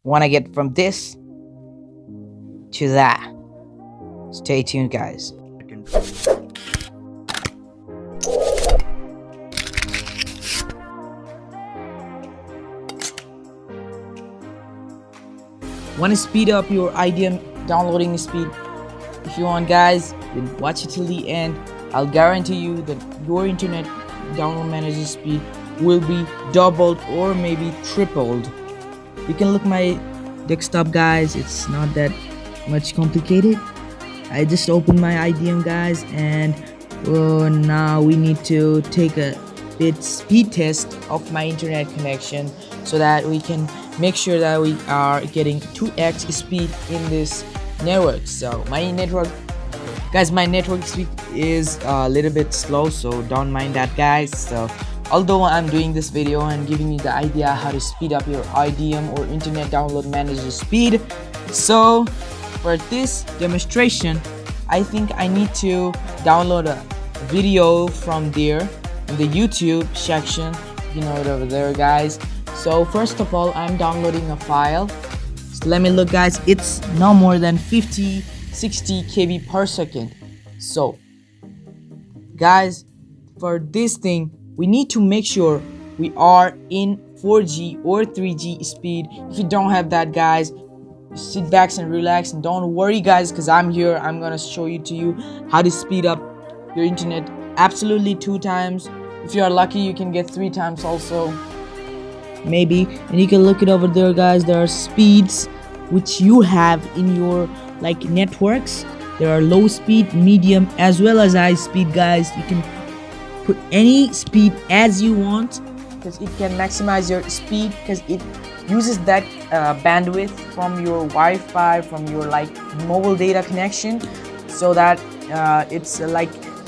want to get from this to that. Stay tuned, guys. Want to speed up your IDM downloading speed? If you want, guys, then watch it till the end. I'll guarantee you that your internet download manager speed will be doubled or maybe tripled. You can look my desktop, guys. It's not that much complicated. I just opened my IDM, guys, and now we need to take a bit speed test of my internet connection so that we can make sure that we are getting 2x speed in this network. So my network speed is a little bit slow, so don't mind that, guys. So although I'm doing this video and giving you the idea how to speed up your IDM or internet download manager speed, so for this demonstration I think I need to download a video from there in the YouTube section. You know it over there, guys. So first of all, I'm downloading a file. So let me look, guys. It's no more than 50-60 KB per second. So guys, for this thing we need to make sure we are in 4G or 3G speed. If you don't have that, guys, sit back and relax and don't worry, guys, because I'm here. I'm gonna show you how to speed up your internet absolutely 2 times. If you are lucky, you can get 3 times also, maybe. And you can look it over there, guys. There are speeds which you have in your networks. There are low speed, medium, as well as high speed, guys. You can put any speed as you want because it can maximize your speed, because it uses that bandwidth from your Wi-Fi, from your mobile data connection, so that it's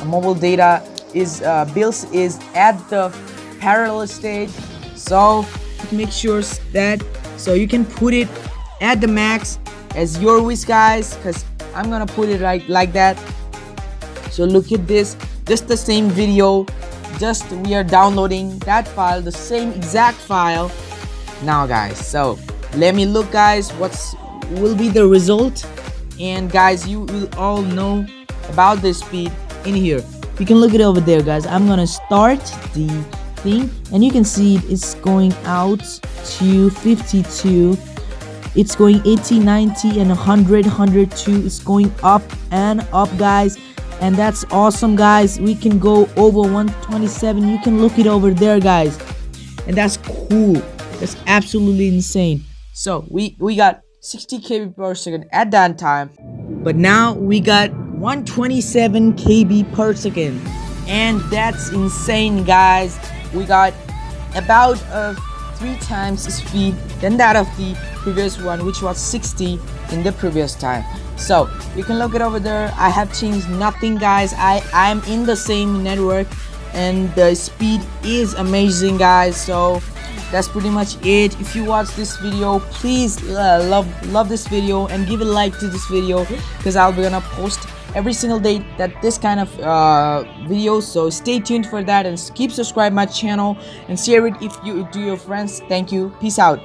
mobile data is is at the parallel stage. So make sure that you can put it at the max as your wish, guys, because I'm gonna put it like that. So look at this, just the same video, just we are downloading that file, the same exact file now, guys. So let me look, guys, what will be the result. And guys, you will all know about the speed in here. You can look it over there, guys. I'm gonna start the thing and you can see it's going out to 52. It's going 80, 90 and 100, 102. It's going up and up, guys, and that's awesome, guys. We can go over 127. You can look it over there, guys, and that's cool. That's absolutely insane. So we got 60 KB per second at that time, but now we got 127 KB per second, and that's insane, guys. We got about 3 times speed than that of the previous one, which was 60 in the previous time. So you can look it over there. I have changed nothing, guys. I'm in the same network and the speed is amazing, guys. So that's pretty much it. If you watch this video, please love this video and give a like to this video, because I'll be gonna post every single day that this kind of videos. So stay tuned for that and keep subscribe my channel and share it if you do your friends. Thank you. Peace out.